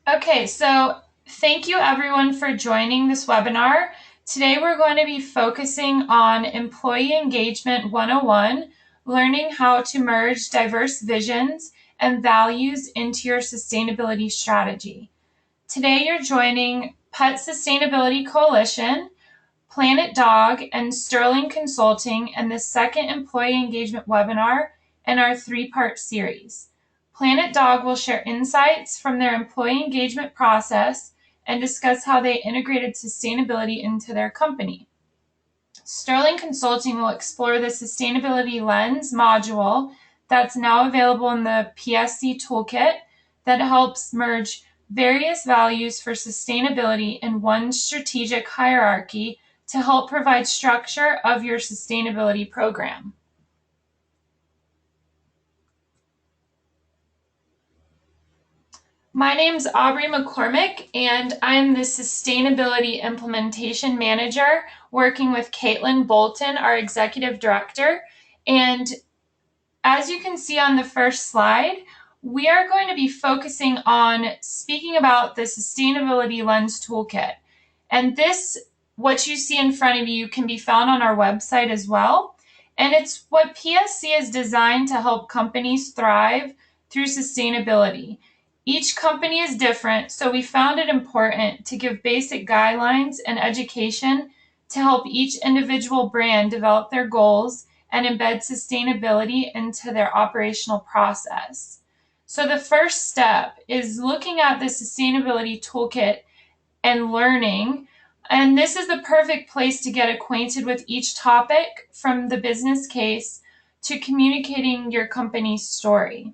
Okay, so thank you everyone for joining this webinar. Today we're going to be focusing on Employee Engagement 101, learning how to merge diverse visions and values into your sustainability strategy. Today you're joining Pet Sustainability Coalition, Planet Dog, and Sterling Consulting in the second Employee Engagement webinar in our three-part series. Planet Dog will share insights from their employee engagement process and discuss how they integrated sustainability into their company. Sterling Consulting will explore the Sustainability Lens module that's now available in the PSC Toolkit that helps merge various values for sustainability in one strategic hierarchy to help provide structure of your sustainability program. My name's Aubrey McCormick, and I'm the Sustainability Implementation Manager working with Caitlin Bolton, our Executive Director. And as you can see on the first slide, we are going to be focusing on speaking about the Sustainability Lens Toolkit. And this, what you see in front of you, can be found on our website as well. And it's what PSC is designed to help companies thrive through sustainability. Each company is different, so we found it important to give basic guidelines and education to help each individual brand develop their goals and embed sustainability into their operational process. So the first step is looking at the Sustainability Toolkit and learning. And this is the perfect place to get acquainted with each topic, from the business case to communicating your company's story.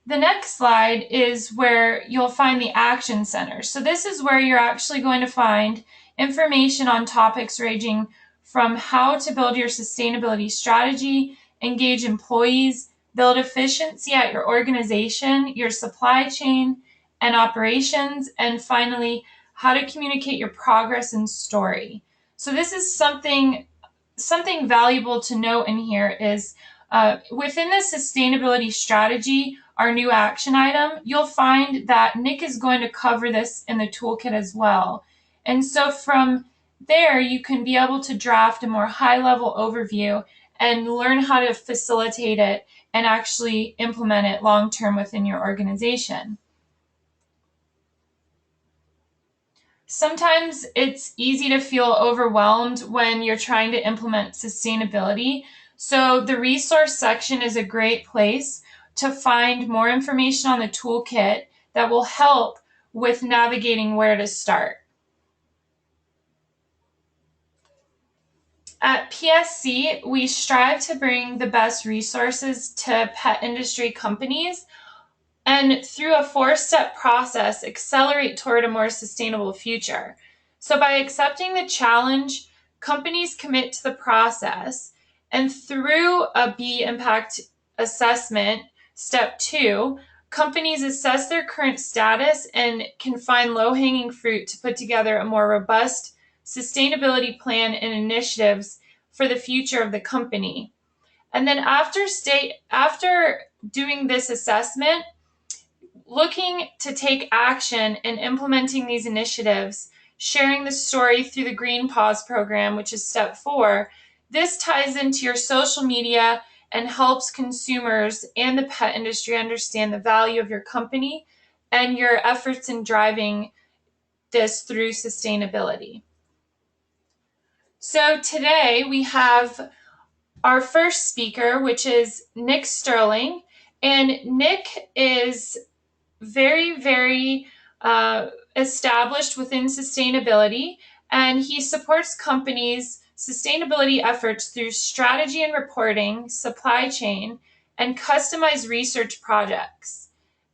The next slide is where you'll find the action center. So this is where you're actually going to find information on topics ranging from how to build your sustainability strategy, engage employees, build efficiency at your organization, your supply chain, and operations, and finally, how to communicate your progress and story. So this is something valuable to note in here is within the sustainability strategy, our new action item, you'll find that Nick is going to cover this in the toolkit as well. And so from there, you can be able to draft a more high-level overview and learn how to facilitate it and actually implement it long-term within your organization. Sometimes it's easy to feel overwhelmed when you're trying to implement sustainability. So the resource section is a great place to find more information on the toolkit that will help with navigating where to start. At PSC, we strive to bring the best resources to pet industry companies, and through a 4-step process, accelerate toward a more sustainable future. So by accepting the challenge, companies commit to the process, and through a B impact assessment, step 2, companies assess their current status and can find low-hanging fruit to put together a more robust sustainability plan and initiatives for the future of the company. And then after doing this assessment, looking to take action in implementing these initiatives, sharing the story through the Green Pause program, which is step 4, this ties into your social media and helps consumers and the pet industry understand the value of your company and your efforts in driving this through sustainability. So today we have our first speaker, which is Nick Sterling, and Nick is very established within sustainability, and he supports companies' sustainability efforts through strategy and reporting, supply chain, and customized research projects.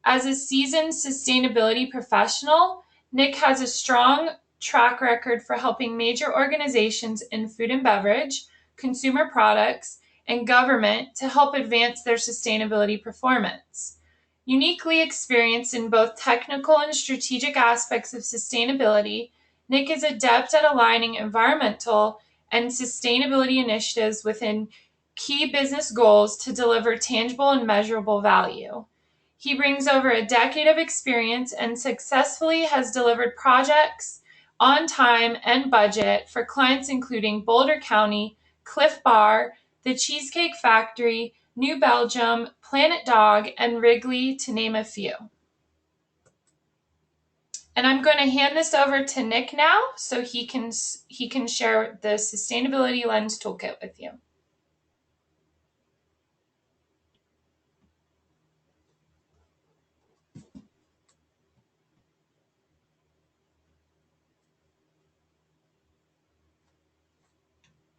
As a seasoned sustainability professional, Nick has a strong track record for helping major organizations in food and beverage, consumer products, and government to help advance their sustainability performance. Uniquely experienced in both technical and strategic aspects of sustainability, Nick is adept at aligning environmental and sustainability initiatives within key business goals to deliver tangible and measurable value. He brings over a decade of experience and successfully has delivered projects on time and budget for clients including Boulder County, Cliff Bar, the Cheesecake Factory, New Belgium, Planet Dog, and Wrigley, to name a few. And I'm going to hand this over to Nick now so he can share the Sustainability Lens Toolkit with you.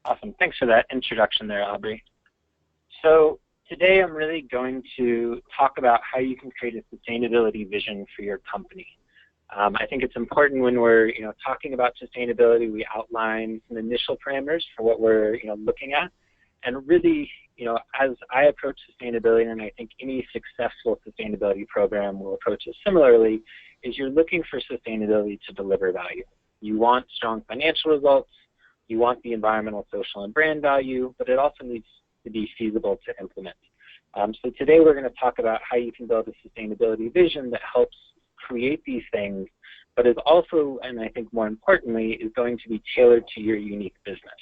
Awesome. Thanks for that introduction there, Aubrey. So today I'm really going to talk about how you can create a sustainability vision for your company. I think it's important when we're talking about sustainability, we outline some initial parameters for what we're looking at. And really, as I approach sustainability, and I think any successful sustainability program will approach it similarly, is you're looking for sustainability to deliver value. You want strong financial results, you want the environmental, social, and brand value, but it also needs to be feasible to implement. So today we're going to talk about how you can build a sustainability vision that helps create these things, but is also, and I think more importantly, is going to be tailored to your unique business.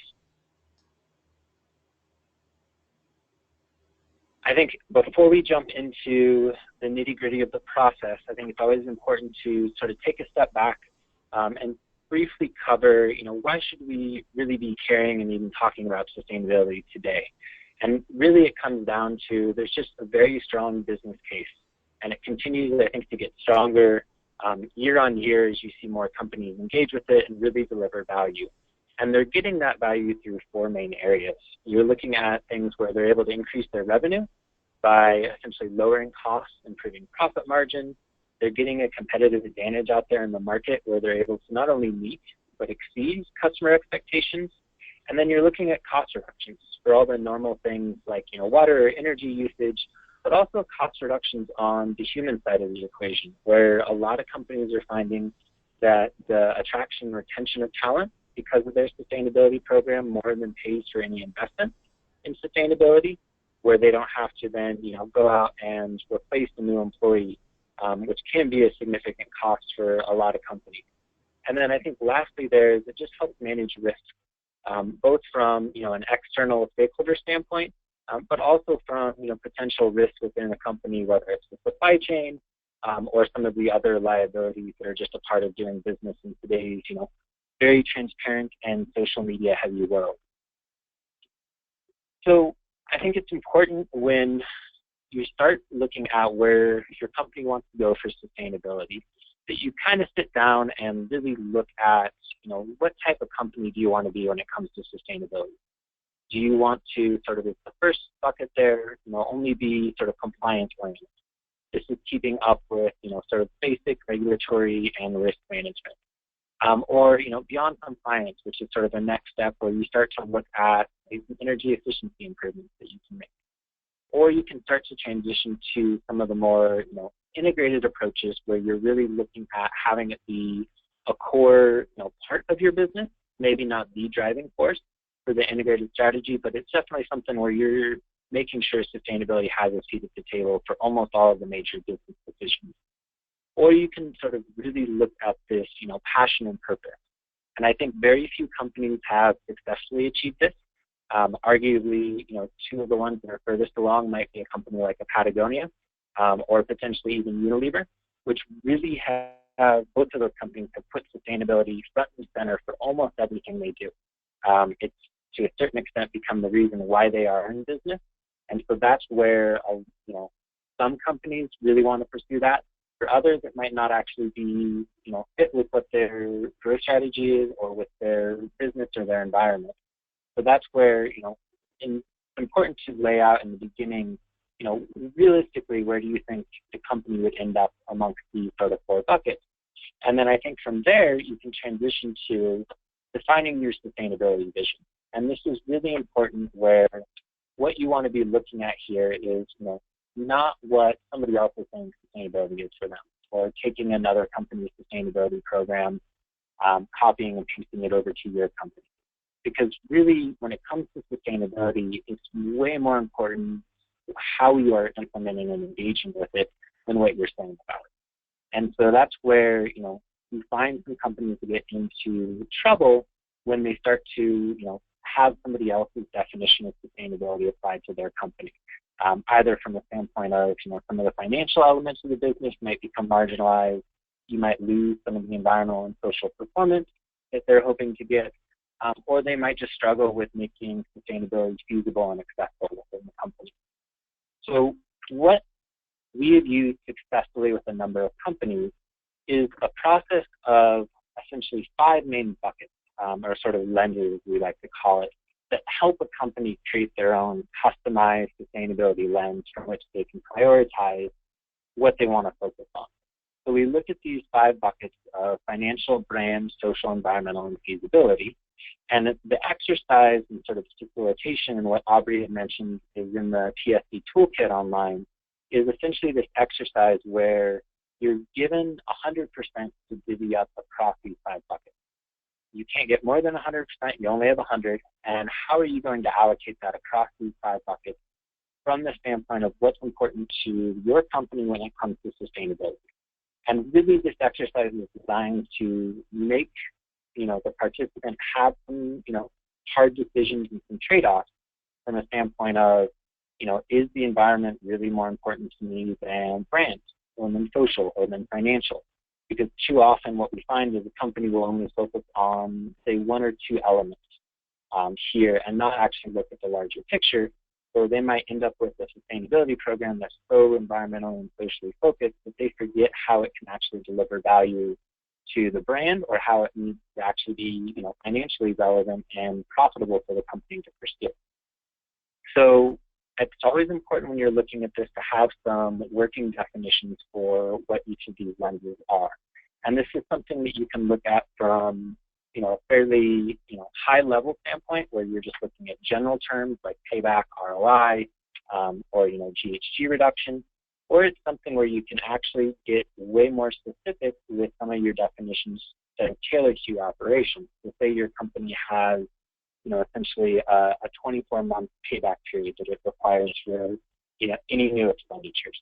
I think before we jump into the nitty-gritty of the process, I think it's always important to sort of take a step back and briefly cover, why should we really be caring and even talking about sustainability today? And really it comes down to there's just a very strong business case, and it continues, I think, to get stronger year on year as you see more companies engage with it and really deliver value. And they're getting that value through four main areas. You're looking at things where they're able to increase their revenue by essentially lowering costs, improving profit margin. They're getting a competitive advantage out there in the market where they're able to not only meet but exceed customer expectations. And then you're looking at cost reductions for all the normal things like water or energy usage, but also cost reductions on the human side of the equation, where a lot of companies are finding that the attraction and retention of talent because of their sustainability program more than pays for any investment in sustainability, where they don't have to then go out and replace a new employee, which can be a significant cost for a lot of companies. And then I think lastly there is it just helps manage risk, both from an external stakeholder standpoint, but also from potential risks within a company, whether it's the supply chain or some of the other liabilities that are just a part of doing business in today's very transparent and social media heavy world. So I think it's important when you start looking at where your company wants to go for sustainability that you kind of sit down and really look at what type of company do you want to be when it comes to sustainability. Do you want to sort of, as the first bucket there, only be sort of compliance oriented? This is keeping up with, sort of basic regulatory and risk management. Or, beyond compliance, which is sort of the next step where you start to look at energy efficiency improvements that you can make. Or you can start to transition to some of the more, integrated approaches where you're really looking at having it be a core, part of your business, maybe not the driving force for the integrated strategy, but it's definitely something where you're making sure sustainability has a seat at the table for almost all of the major business decisions. Or you can sort of really look at this, passion and purpose. And I think very few companies have successfully achieved this. Arguably, two of the ones that are furthest along might be a company like a Patagonia or potentially even Unilever, which really have, both of those companies have put sustainability front and center for almost everything they do. It's to a certain extent become the reason why they are in business. And so that's where, some companies really want to pursue that. For others, it might not actually be, fit with what their growth strategy is or with their business or their environment. So that's where, it's important to lay out in the beginning, realistically, where do you think the company would end up amongst these sort of four buckets? And then I think from there, you can transition to defining your sustainability vision. And this is really important where what you want to be looking at here is, not what somebody else is saying sustainability is for them, or taking another company's sustainability program, copying and pasting it over to your company. Because really, when it comes to sustainability, it's way more important how you are implementing and engaging with it than what you're saying about it. And so that's where, you find some companies that get into trouble when they start to, have somebody else's definition of sustainability applied to their company. Either from the standpoint of, some of the financial elements of the business might become marginalized. You might lose some of the environmental and social performance that they're hoping to get, or they might just struggle with making sustainability feasible and accessible within the company. So what we have used successfully with a number of companies is a process of essentially 5 main buckets, or sort of lenses, we like to call it, that help a company create their own customized sustainability lens from which they can prioritize what they want to focus on. So we look at these 5 buckets of financial, brand, social, environmental, and feasibility. And the exercise and sort of facilitation, and what Aubrey had mentioned is in the PSC Toolkit online, is essentially this exercise where you're given 100% to divvy up across these 5 buckets. You can't get more than 100%, you only have 100, and how are you going to allocate that across these 5 buckets from the standpoint of what's important to your company when it comes to sustainability? And really this exercise is designed to make, the participant have some, hard decisions and some trade-offs from a standpoint of, is the environment really more important to me than brand, or than social, or than financial? Because too often what we find is a company will only focus on, say, 1 or 2 elements here and not actually look at the larger picture. So they might end up with a sustainability program that's so environmental and socially focused that they forget how it can actually deliver value to the brand, or how it needs to actually be, financially relevant and profitable for the company to pursue. So it's always important when you're looking at this to have some working definitions for what each of these lenses are. And this is something that you can look at from, a fairly, high level standpoint, where you're just looking at general terms like payback, ROI, or, GHG reduction, or it's something where you can actually get way more specific with some of your definitions that are tailored to your operations. So say your company has, essentially a 24-month payback period that it requires for, any new expenditures.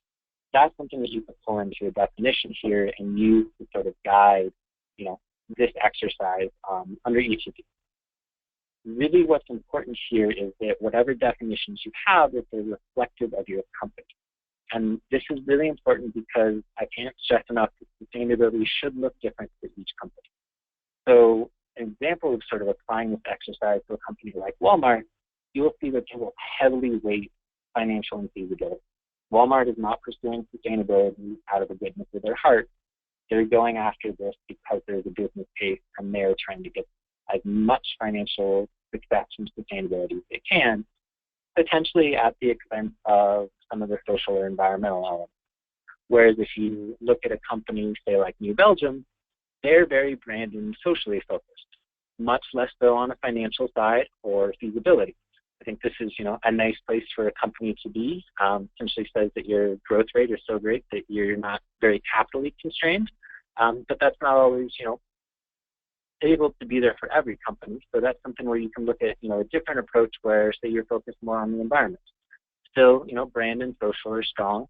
That's something that you can pull into a definition here and use to sort of guide, this exercise under each of these. Really what's important here is that whatever definitions you have, that they're reflective of your company. And this is really important because I can't stress enough that sustainability should look different for each company. So an example of sort of applying this exercise to a company like Walmart, you will see that they will heavily weight financial and feasibility. Walmart is not pursuing sustainability out of the goodness of their heart. They're going after this because there's a business case and they're trying to get as much financial success from sustainability as they can, potentially at the expense of some of the social or environmental elements. Whereas if you look at a company, say like New Belgium, they're very brand and socially focused, much less so on a financial side or feasibility. I think this is, a nice place for a company to be. Essentially says that your growth rate is so great that you're not very capitally constrained. But that's not always, able to be there for every company. So that's something where you can look at, a different approach where, say, you're focused more on the environment. Still, brand and social are strong.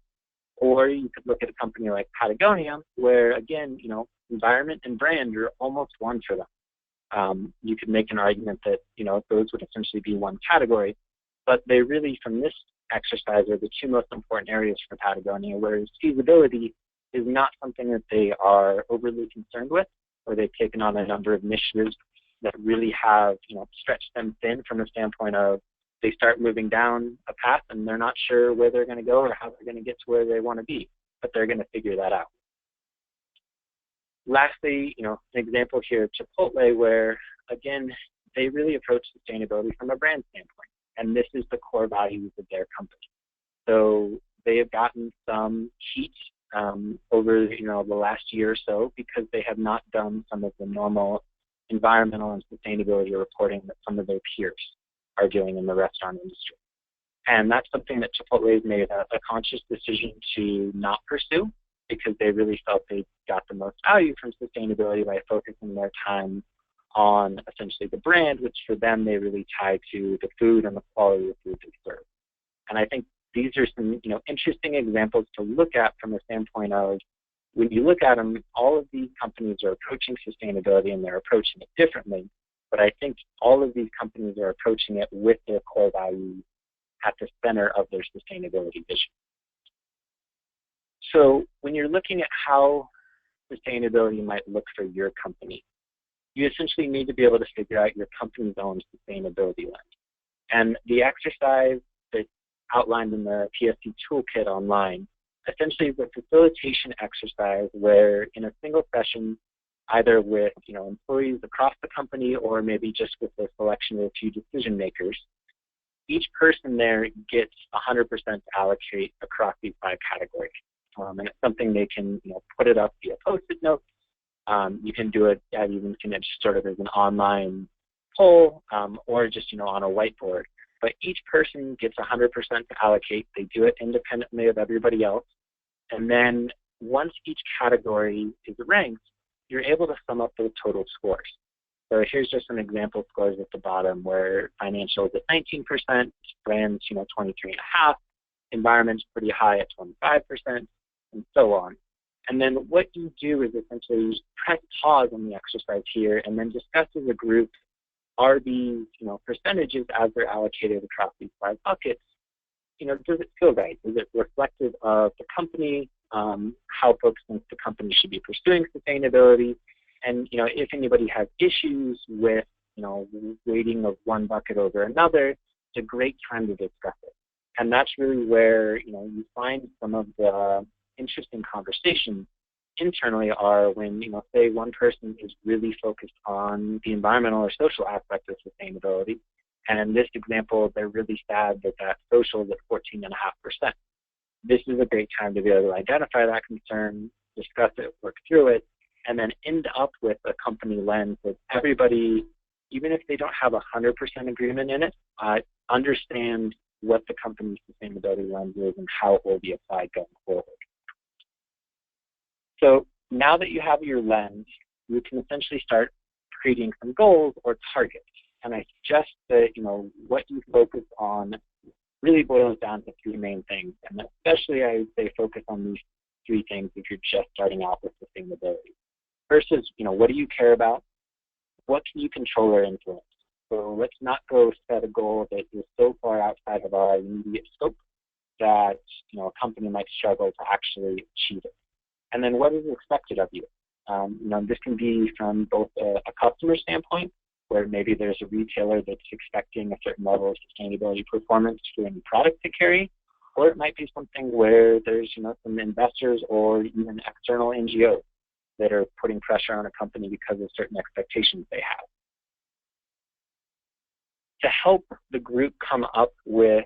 Or you could look at a company like Patagonia, where, again, environment and brand are almost one for them. You could make an argument that, those would essentially be one category, but they really, from this exercise, are the 2 most important areas for Patagonia, whereas feasibility is not something that they are overly concerned with, or they've taken on a number of initiatives that really have, stretched them thin from the standpoint of they start moving down a path and they're not sure where they're going to go or how they're going to get to where they want to be, but they're going to figure that out. Lastly, an example here of Chipotle, where, again, they really approach sustainability from a brand standpoint, and this is the core values of their company. So they have gotten some heat over, the last year or so because they have not done some of the normal environmental and sustainability reporting that some of their peers are doing in the restaurant industry. And that's something that Chipotle has made a conscious decision to not pursue, because they really felt they got the most value from sustainability by focusing their time on essentially the brand, which for them they really tie to the food and the quality of food they serve. And I think these are some interesting examples to look at from the standpoint of, when you look at them, all of these companies are approaching sustainability and they're approaching it differently. But I think all of these companies are approaching it with their core values at the center of their sustainability vision. So when you're looking at how sustainability might look for your company, you essentially need to be able to figure out your company's own sustainability lens. And the exercise that's outlined in the PSC Toolkit online essentially is a facilitation exercise where, in a single session, either with employees across the company or maybe just with a selection of a few decision makers, each person there gets 100% to allocate across these 5 categories. And it's something they can put it up via Post-it notes. You can do it even just sort of as an online poll or just on a whiteboard. But each person gets 100% to allocate. They do it independently of everybody else. And then once each category is ranked, you're able to sum up the total scores. So here's just some example scores at the bottom, where financial is at 19%, brands 23.5%, environment's pretty high at 25%, and so on. And then what you do is essentially press pause on the exercise here and then discuss as a group, are these percentages as they're allocated across these 5 buckets, does it feel right? Is it reflective of the company, how folks think the company should be pursuing sustainability? And if anybody has issues with weighting of one bucket over another, it's a great time to discuss it. And that's really where you find some of the interesting conversations internally are when say one person is really focused on the environmental or social aspect of sustainability, and in this example they're really sad that social is at 14.5%. This is a great time to be able to identify that concern, discuss it, work through it, and then end up with a company lens that everybody, even if they don't have 100% agreement in it, understand what the company's sustainability lens is and how it will be applied going forward. So now that you have your lens, you can essentially start creating some goals or targets. And I suggest that what you focus on really boils down to 3 main things. And especially I would say focus on these 3 things if you're just starting out with sustainability. First is, what do you care about? What can you control or influence? So let's not go set a goal that is so far outside of our immediate scope that a company might struggle to actually achieve it. And then what is expected of you? This can be from both a customer standpoint, where maybe there's a retailer that's expecting a certain level of sustainability performance for any product to carry, or it might be something where there's some investors or even external NGOs that are putting pressure on a company because of certain expectations they have. To help the group come up with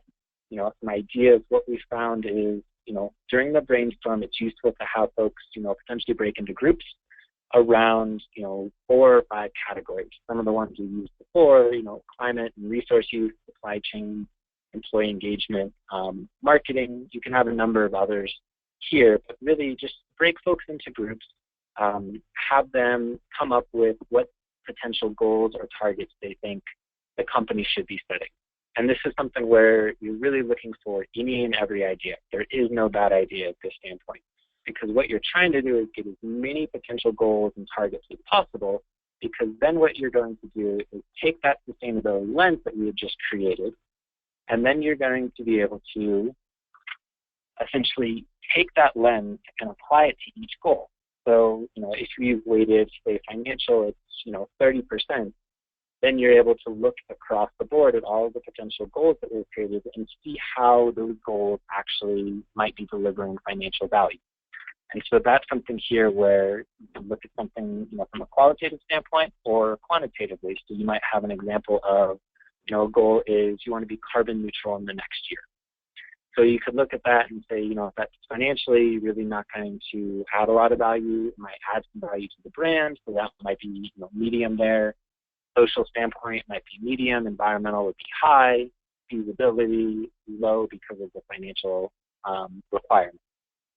some ideas, what we found is during the brainstorm, it's useful to have folks potentially break into groups around 4 or 5 categories. Some of the ones we used before, climate and resource use, supply chain, employee engagement, marketing. You can have a number of others here, but really just break folks into groups, have them come up with what potential goals or targets they think the company should be setting. And this is something where you're really looking for any and every idea. There is no bad idea at this standpoint, because what you're trying to do is get as many potential goals and targets as possible, because then what you're going to do is take that sustainability lens that we had just created, and then you're going to be able to essentially take that lens and apply it to each goal. So, if you've weighted, say, financial, it's, 30%, then you're able to look across the board at all of the potential goals that were created and see how those goals actually might be delivering financial value. And so that's something here where you can look at something from a qualitative standpoint or quantitatively. So you might have an example of, a goal is you want to be carbon neutral in the next year. So you could look at that and say, if that's financially really not going to add a lot of value, it might add some value to the brand, so that might be medium there. Social standpoint might be medium, environmental would be high, feasibility low because of the financial requirement.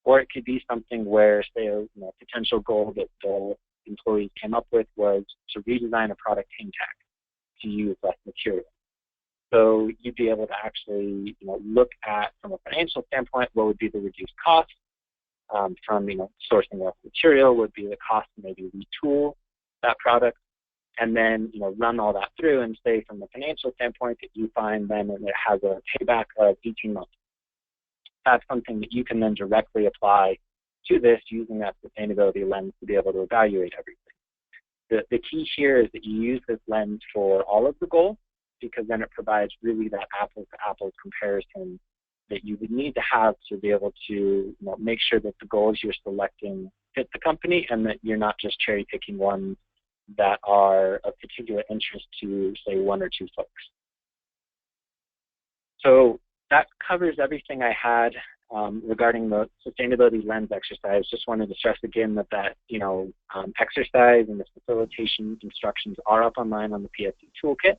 Or it could be something where, say, a potential goal that the employees came up with was to redesign a product name tag to use less material. So you'd be able to actually, look at, from a financial standpoint, what would be the reduced cost from, sourcing of material, would be the cost to maybe retool that product, and then, run all that through and say from a financial standpoint that you find then that it has a payback of 18 months. That's something that you can then directly apply to this using that sustainability lens to be able to evaluate everything. The key here is that you use this lens for all of the goals, because then it provides really that apples-to-apples comparison that you would need to have to be able to make sure that the goals you're selecting fit the company and that you're not just cherry-picking ones that are of particular interest to, say, one or two folks. So that covers everything I had regarding the sustainability lens exercise. Just wanted to stress again that exercise and the facilitation instructions are up online on the PSC Toolkit.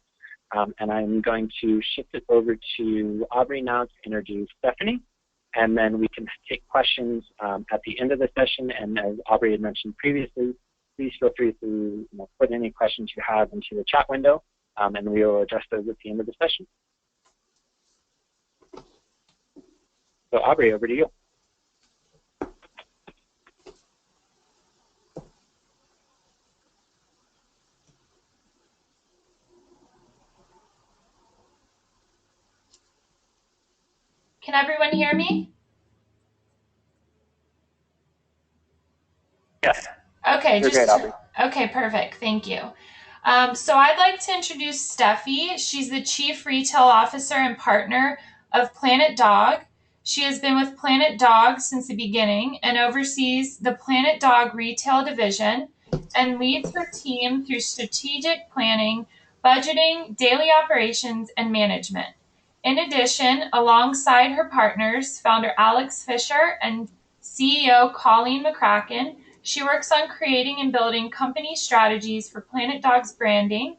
And I'm going to shift it over to Aubrey now to introduce Stephanie, and then we can take questions at the end of the session. And as Aubrey had mentioned previously, please feel free to put any questions you have into the chat window, and we will address those at the end of the session. So Aubrey, over to you. Can everyone hear me? Yes. Okay, You're great, Aubrey. Okay, perfect. Thank you. So I'd like to introduce Steffi. She's the Chief Retail Officer and Partner of Planet Dog. She has been with Planet Dog since the beginning and oversees the Planet Dog Retail Division and leads her team through strategic planning, budgeting, daily operations, and management. In addition, alongside her partners, founder Alex Fisher and CEO Colleen McCracken, she works on creating and building company strategies for Planet Dog's branding,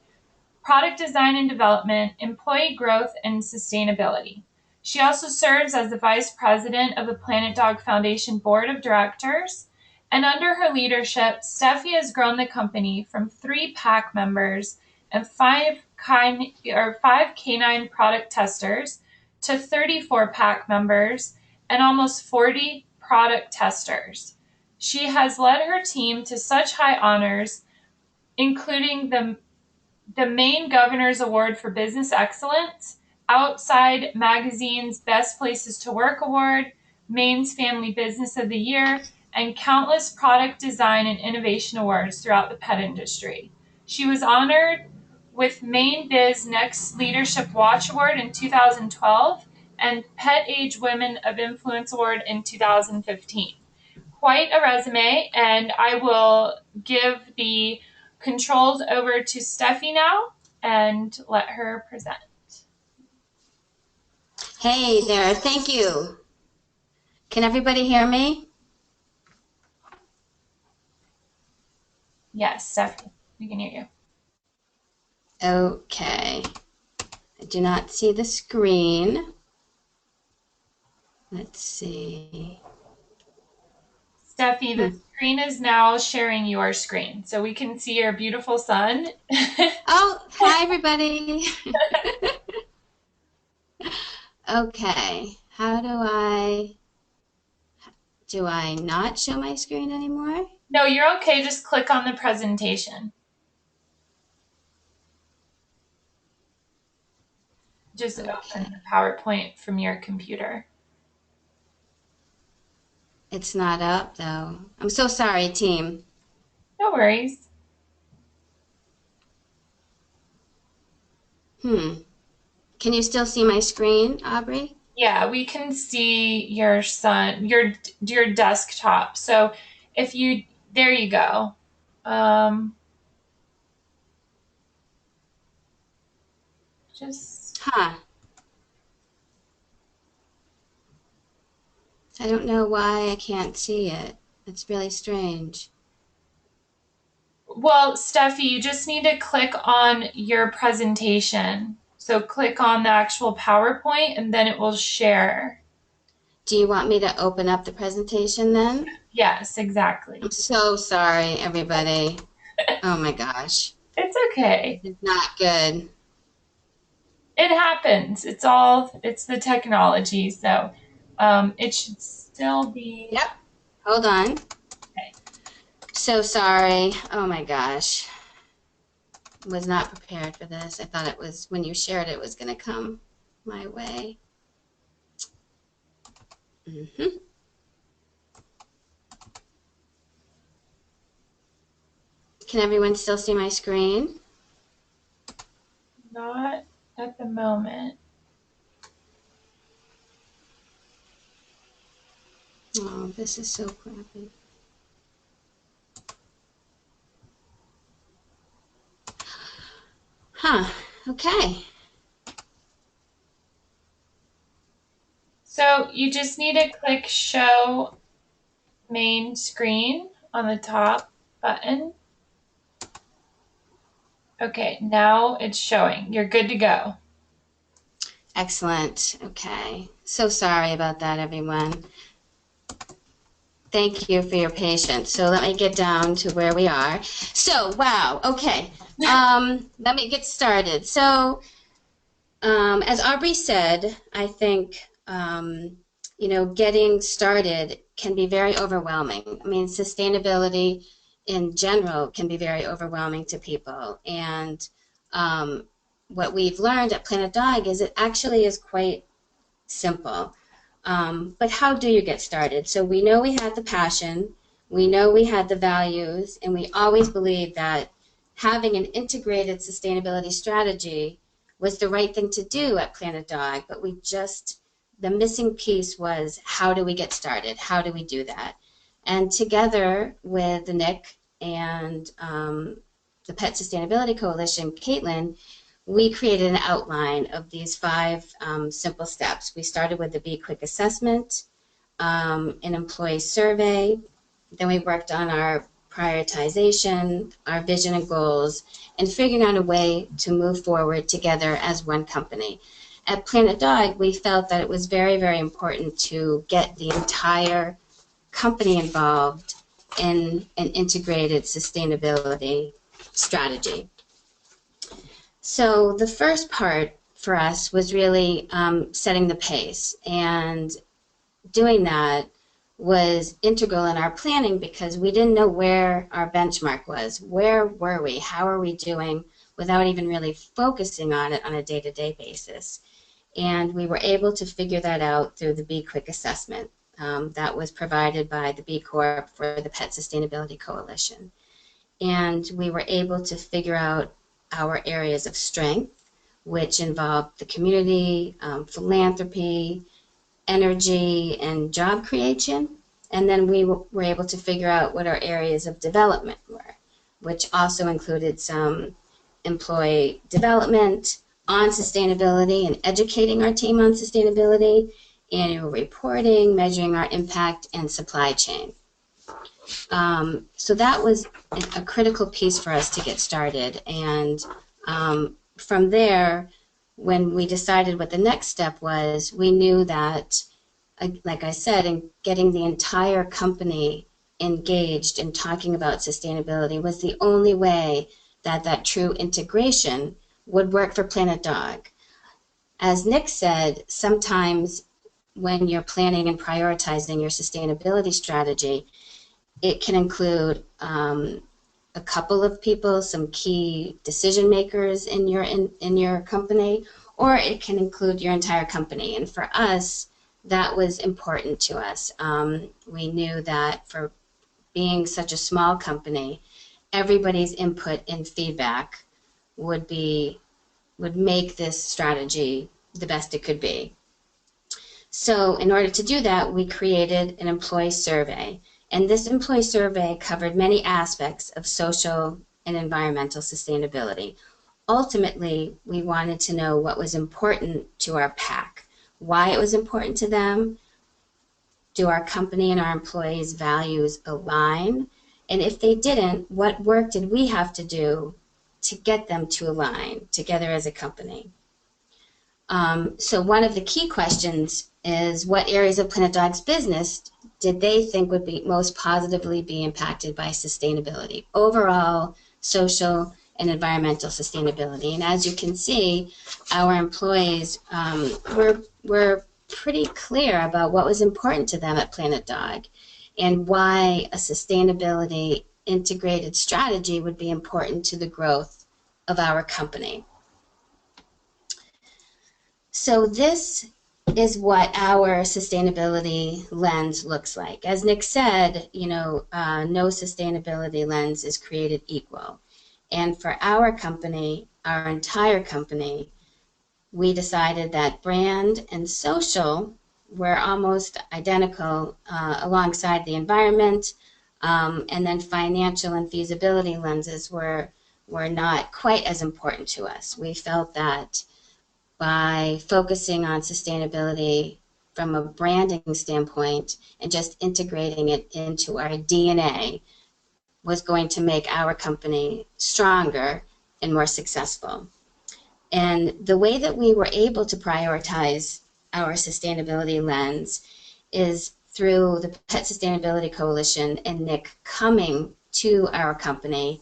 product design and development, employee growth, and sustainability. She also serves as the Vice President of the Planet Dog Foundation Board of Directors. And under her leadership, Steffi has grown the company from 3 pack members and 5 canine product testers to 34 pack members and almost 40 product testers. She has led her team to such high honors, including the Maine Governor's Award for Business Excellence, Outside Magazine's Best Places to Work Award, Maine's Family Business of the Year, and countless product design and innovation awards throughout the pet industry. She was honored with Maine Biz Next Leadership Watch Award in 2012 and Pet Age Women of Influence Award in 2015. Quite a resume, and I will give the controls over to Steffi now and let her present. Hey there, thank you. Can everybody hear me? Yes, Steffi, we can hear you. Okay. I do not see the screen. Let's see. Steffi, the screen is now sharing your screen, so we can see your beautiful son. Oh, hi everybody. Okay, how do I not show my screen anymore? No, you're okay, just click on the presentation. Just open the PowerPoint from your computer. It's not up though. I'm so sorry, team. No worries. Can you still see my screen, Aubrey? Yeah, we can see your son, your desktop. So if you, there you go. I don't know why I can't see it. It's really strange. Well, Steffi, you just need to click on your presentation. So click on the actual PowerPoint and then it will share. Do you want me to open up the presentation then? Yes, exactly. I'm so sorry, everybody. Oh my gosh. It's okay. It's not good. It happens. It's the technology. So it should still be. Yep. Hold on. Okay. So sorry. Oh my gosh. Was not prepared for this. I thought it was, when you shared it, was going to come my way. Can everyone still see my screen? Not at the moment. Oh, this is so crappy. Huh. Okay. So you just need to click Show Main Screen on the top button. Okay, now it's showing. You're good to go. Excellent. Okay. So sorry about that, everyone. Thank you for your patience. So let me get down to where we are. So, wow. Okay. Let me get started. So, as Aubrey said, I think, getting started can be very overwhelming. I mean, sustainability in general can be very overwhelming to people. And what we've learned at Planet Dog is it actually is quite simple. But how do you get started? So we know we had the passion, we know we had the values, and we always believed that having an integrated sustainability strategy was the right thing to do at Planet Dog, but the missing piece was, how do we get started? How do we do that? And together with Nick and the Pet Sustainability Coalition, Caitlin, we created an outline of these 5 simple steps. We started with the Be Quick assessment, an employee survey, then we worked on our prioritization, our vision and goals, and figuring out a way to move forward together as one company. At Planet Dog, we felt that it was very, very important to get the entire company involved in an integrated sustainability strategy. So the first part for us was really setting the pace, and doing that was integral in our planning because we didn't know where our benchmark was. Where were we? How are we doing without even really focusing on it on a day-to-day basis? And we were able to figure that out through the Be Quick assessment that was provided by the B Corp for the Pet Sustainability Coalition. And we were able to figure out our areas of strength, which involved the community, philanthropy, energy, and job creation. And then we were able to figure out what our areas of development were, which also included some employee development on sustainability and educating our team on sustainability, annual reporting, measuring our impact, and supply chain. So that was a critical piece for us to get started. And from there, when we decided what the next step was, we knew that, like I said, in getting the entire company engaged in talking about sustainability was the only way that that true integration would work for Planet Dog. As Nick said, sometimes when you're planning and prioritizing your sustainability strategy, it can include a couple of people, some key decision makers in your company, or it can include your entire company. And for us, that was important to us. We knew that for being such a small company, everybody's input and feedback would make this strategy the best it could be. So in order to do that, we created an employee survey. And this employee survey covered many aspects of social and environmental sustainability. Ultimately, we wanted to know what was important to our PAC, why it was important to them, do our company and our employees' values align, and if they didn't, what work did we have to do to get them to align together as a company? So one of the key questions is, what areas of Planet Dog's business did they think would be most positively be impacted by sustainability? Overall, social, and environmental sustainability. And as you can see, our employees were pretty clear about what was important to them at Planet Dog and why a sustainability integrated strategy would be important to the growth of our company. So this is what our sustainability lens looks like. As Nick said, no sustainability lens is created equal. And for our company, our entire company, we decided that brand and social were almost identical alongside the environment, and then financial and feasibility lenses were not quite as important to us. We felt that by focusing on sustainability from a branding standpoint and just integrating it into our DNA was going to make our company stronger and more successful. And the way that we were able to prioritize our sustainability lens is through the Pet Sustainability Coalition and Nick coming to our company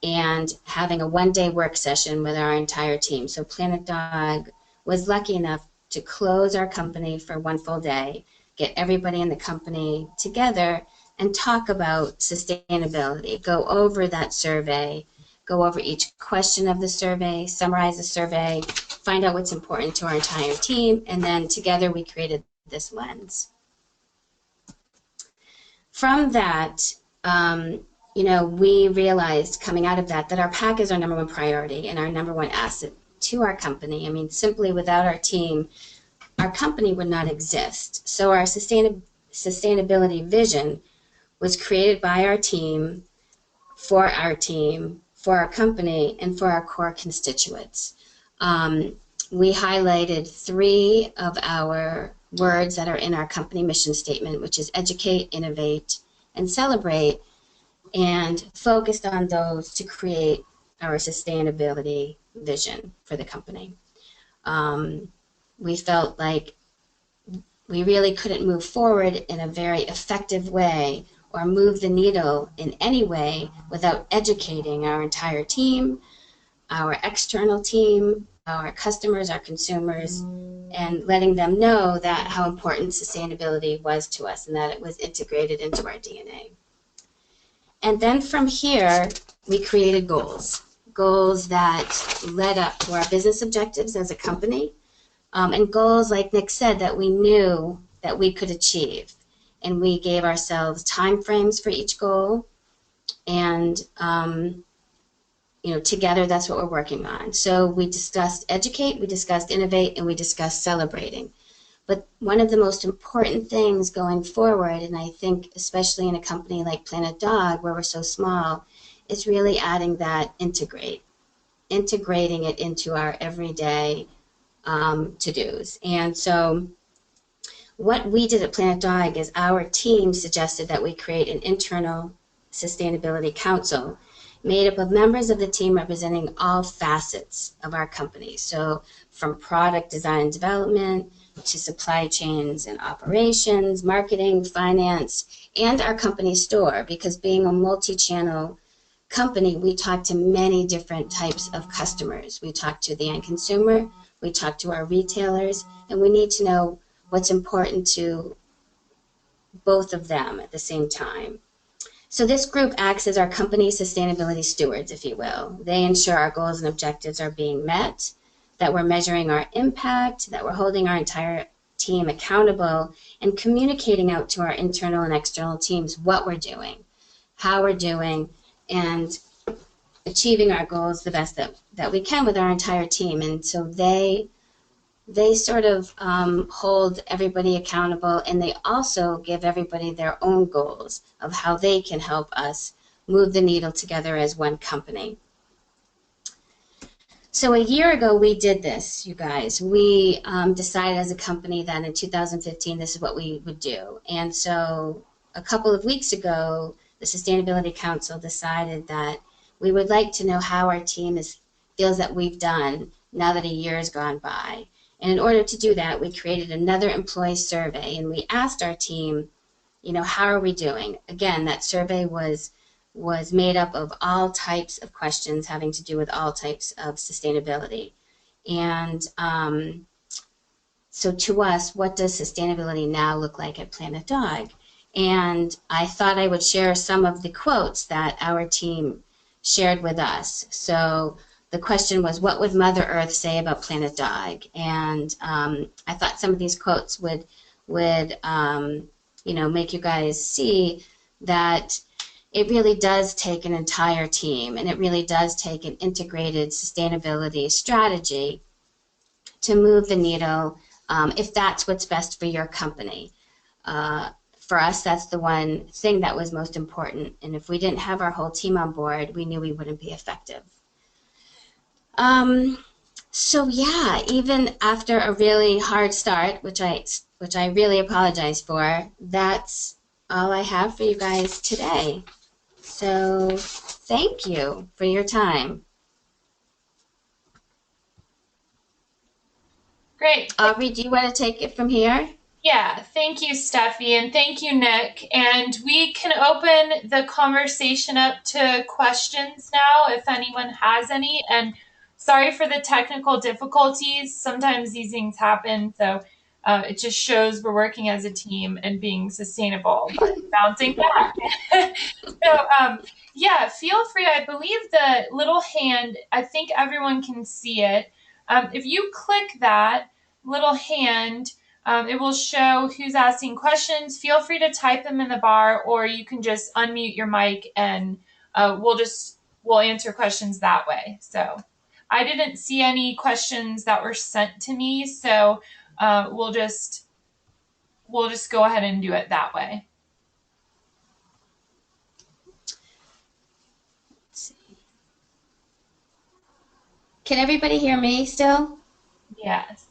and having a one-day work session with our entire team. So Planet Dog was lucky enough to close our company for one full day, get everybody in the company together and talk about sustainability, go over that survey, go over each question of the survey, summarize the survey, find out what's important to our entire team, and then together we created this lens. From that, we realized coming out of that our PAC is our number one priority and our number one asset to our company. I mean, simply without our team, our company would not exist. So our sustainability vision was created by our team, for our company, and for our core constituents. We highlighted 3 of our words that are in our company mission statement, which is educate, innovate, and celebrate, and focused on those to create our sustainability vision for the company. We felt like we really couldn't move forward in a very effective way or move the needle in any way without educating our entire team, our external team, our customers, our consumers, and letting them know that how important sustainability was to us and that it was integrated into our DNA. And then from here, we created goals that led up to our business objectives as a company, and goals, like Nick said, that we knew that we could achieve. And we gave ourselves time frames for each goal, and together that's what we're working on. So we discussed educate, we discussed innovate, and we discussed celebrating. But one of the most important things going forward, and I think especially in a company like Planet Dog where we're so small, is really adding that integrating it into our everyday to-dos. And so what we did at Planet Dog is our team suggested that we create an internal sustainability council made up of members of the team representing all facets of our company. So from product design and development to supply chains and operations, marketing, finance, and our company store, because being a multi-channel company, we talk to many different types of customers. We talk to the end consumer, we talk to our retailers, and we need to know what's important to both of them at the same time. So this group acts as our company sustainability stewards, if you will. They ensure our goals and objectives are being met, that we're measuring our impact, that we're holding our entire team accountable, and communicating out to our internal and external teams what we're doing, how we're doing, and achieving our goals the best that we can with our entire team. And so they sort of hold everybody accountable, and they also give everybody their own goals of how they can help us move the needle together as one company. So a year ago we did this, you guys. We decided as a company that in 2015 this is what we would do. And so a couple of weeks ago, the Sustainability Council decided that we would like to know how our team feels that we've done now that a year has gone by. And in order to do that, we created another employee survey, and we asked our team, how are we doing? Again, that survey was was made up of all types of questions having to do with all types of sustainability. And so to us, what does sustainability now look like at Planet Dog? And I thought I would share some of the quotes that our team shared with us. So the question was, what would Mother Earth say about Planet Dog? And I thought some of these quotes would make you guys see that it really does take an entire team, and it really does take an integrated sustainability strategy to move the needle, if that's what's best for your company. For us, that's the one thing that was most important. And if we didn't have our whole team on board, we knew we wouldn't be effective. So yeah, even after a really hard start, which I really apologize for, that's all I have for you guys today. So thank you for your time. Great. Aubrey, do you want to take it from here? Yeah, thank you, Steffi, and thank you, Nick. And we can open the conversation up to questions now if anyone has any. And sorry for the technical difficulties. Sometimes these things happen, so it just shows we're working as a team and being sustainable, but bouncing back. Yeah, feel free. I believe the little hand, I think everyone can see it. If you click that little hand, it will show who's asking questions. Feel free to type them in the bar, or you can just unmute your mic and we'll answer questions that way. So I didn't see any questions that were sent to me, so we'll just go ahead and do it that way. Let's see. Can everybody hear me still? Yes.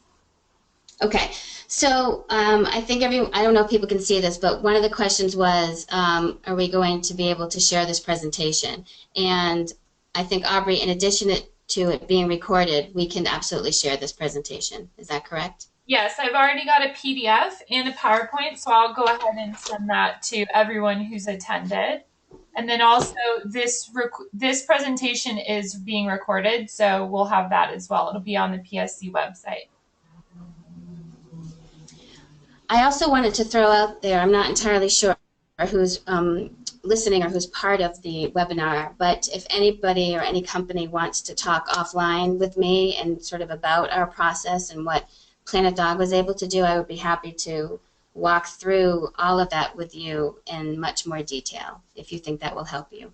Okay, so I think I don't know if people can see this, but one of the questions was, are we going to be able to share this presentation? And I think, Aubrey, in addition to it being recorded, we can absolutely share this presentation. Is that correct? Yes, I've already got a PDF and a PowerPoint, so I'll go ahead and send that to everyone who's attended. And then also this presentation is being recorded, so we'll have that as well. It'll be on the PSC website. I also wanted to throw out there, I'm not entirely sure who's listening or who's part of the webinar, but if anybody or any company wants to talk offline with me and sort of about our process and what Planet Dog was able to do, I would be happy to walk through all of that with you in much more detail, if you think that will help you.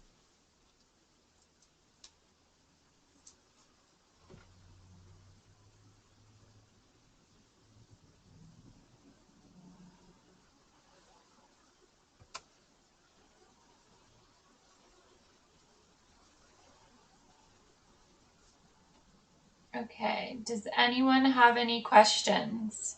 Okay, does anyone have any questions?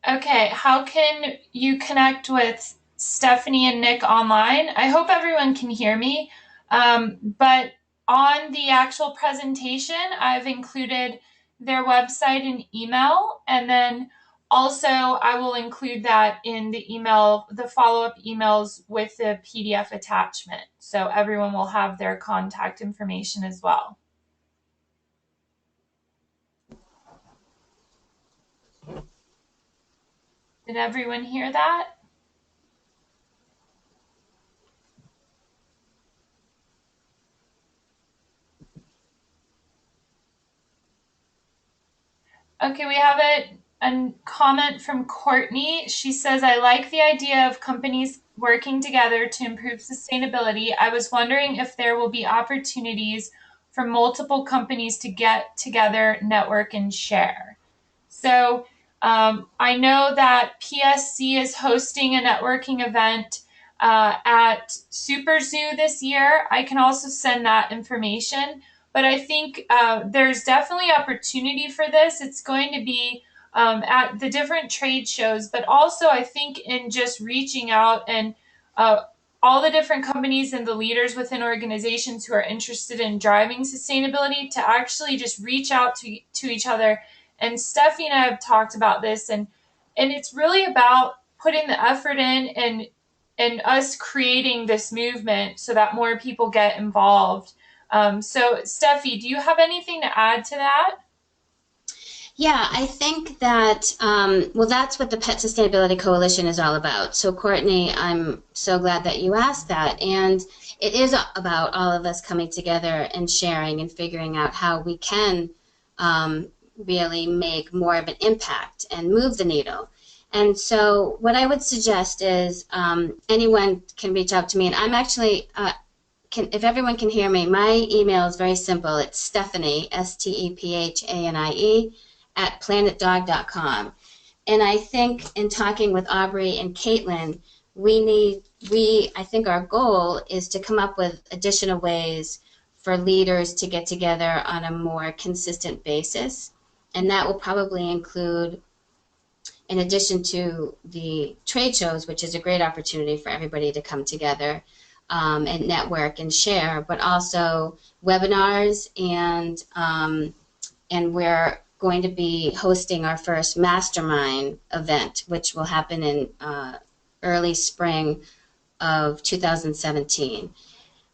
Okay, how can you connect with Stephanie and Nick online? I hope everyone can hear me, but on the actual presentation, I've included their website and email, and then also I will include that in the email, the follow-up emails with the PDF attachment, so everyone will have their contact information as well. Did everyone hear that? Okay, we have a comment from Courtney. She says, I like the idea of companies working together to improve sustainability. I was wondering if there will be opportunities for multiple companies to get together, network, and share. So I know that PSC is hosting a networking event at Super Zoo this year. I can also send that information. But I think there's definitely opportunity for this. It's going to be at the different trade shows, but also I think in just reaching out and all the different companies and the leaders within organizations who are interested in driving sustainability to actually just reach out to each other. And Steffi and I have talked about this, and it's really about putting the effort in and us creating this movement so that more people get involved. So Steffi, do you have anything to add to that? Yeah, I think that, well, that's what the Pet Sustainability Coalition is all about. So, Courtney, I'm so glad that you asked that. And it is about all of us coming together and sharing and figuring out how we can really make more of an impact and move the needle. And so, what I would suggest is anyone can reach out to me. And I'm actually, if everyone can hear me, my email is very simple. It's Stephanie, Stephanie, at planetdog.com. And I think in talking with Aubrey and Caitlin, I think our goal is to come up with additional ways for leaders to get together on a more consistent basis. And that will probably include, in addition to the trade shows, which is a great opportunity for everybody to come together and network and share, but also webinars, and we're going to be hosting our first mastermind event, which will happen in early spring of 2017.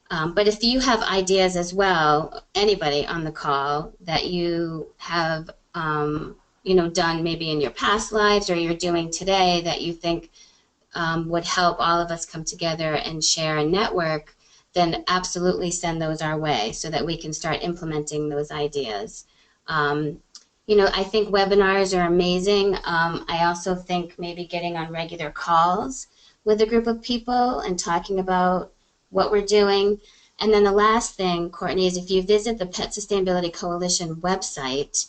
But if you have ideas as well, anybody on the call that you have done maybe in your past lives or you're doing today that you think would help all of us come together and share and network, then absolutely send those our way so that we can start implementing those ideas. I think webinars are amazing. I also think maybe getting on regular calls with a group of people and talking about what we're doing. And then the last thing, Courtney, is if you visit the Pet Sustainability Coalition website,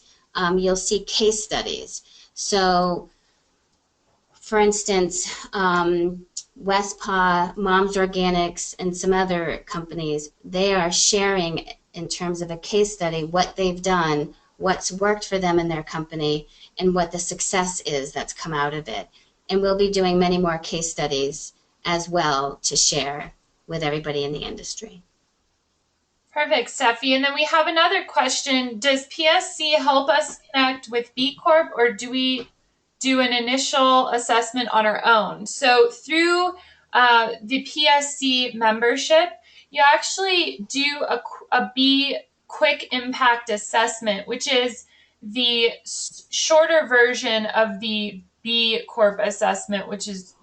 you'll see case studies. So, for instance, Westpaw, Moms Organics, and some other companies, they are sharing in terms of a case study what they've done, what's worked for them in their company, and what the success is that's come out of it. And we'll be doing many more case studies as well to share with everybody in the industry. Perfect, Steffi. And then we have another question. Does PSC help us connect with B Corp, or do we do an initial assessment on our own? So through the PSC membership, you actually do a B quick impact assessment, which is the shorter version of the B Corp assessment, which is,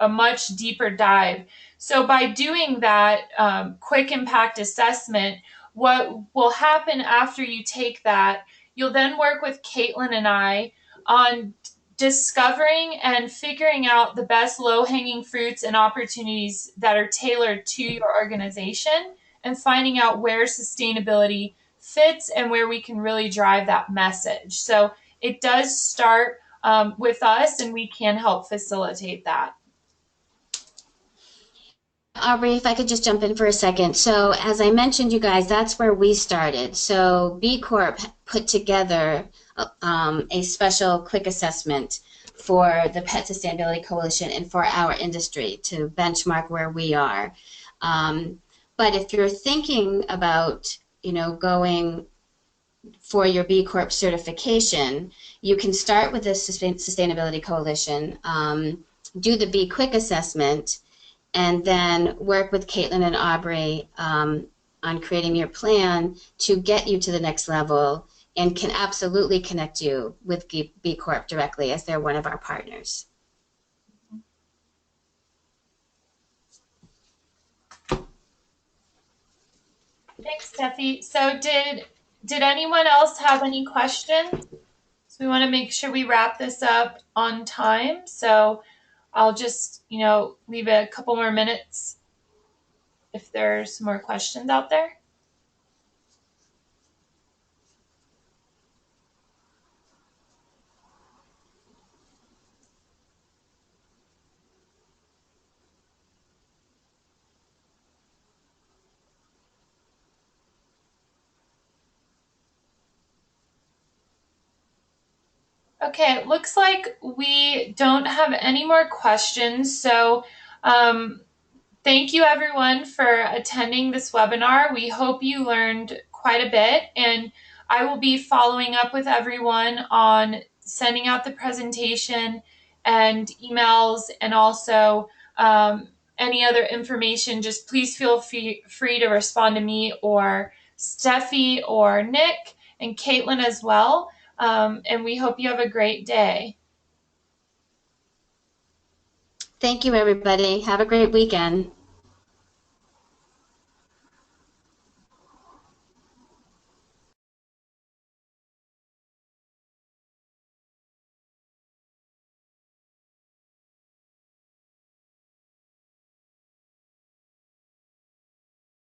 a much deeper dive. So by doing that quick impact assessment, what will happen after you take that, you'll then work with Caitlin and I on discovering and figuring out the best low-hanging fruits and opportunities that are tailored to your organization, and finding out where sustainability fits and where we can really drive that message. So it does start with us, and we can help facilitate that. Aubrey, if I could just jump in for a second. So as I mentioned, you guys, that's where we started. So B Corp put together a special quick assessment for the Pet Sustainability Coalition and for our industry to benchmark where we are. But if you're thinking about, going for your B Corp certification, you can start with the Sustainability Coalition, do the B Quick assessment, and then work with Caitlin and Aubrey on creating your plan to get you to the next level, and can absolutely connect you with B Corp directly as they're one of our partners. Thanks, Steffi. So did anyone else have any questions? So we want to make sure we wrap this up on time. So I'll just, leave a couple more minutes if there's some more questions out there. Okay, it looks like we don't have any more questions. So thank you everyone for attending this webinar. We hope you learned quite a bit, and I will be following up with everyone on sending out the presentation and emails, and also any other information. Just please feel free to respond to me or Steffi or Nick and Caitlin as well. And we hope you have a great day. Thank you, everybody. Have a great weekend.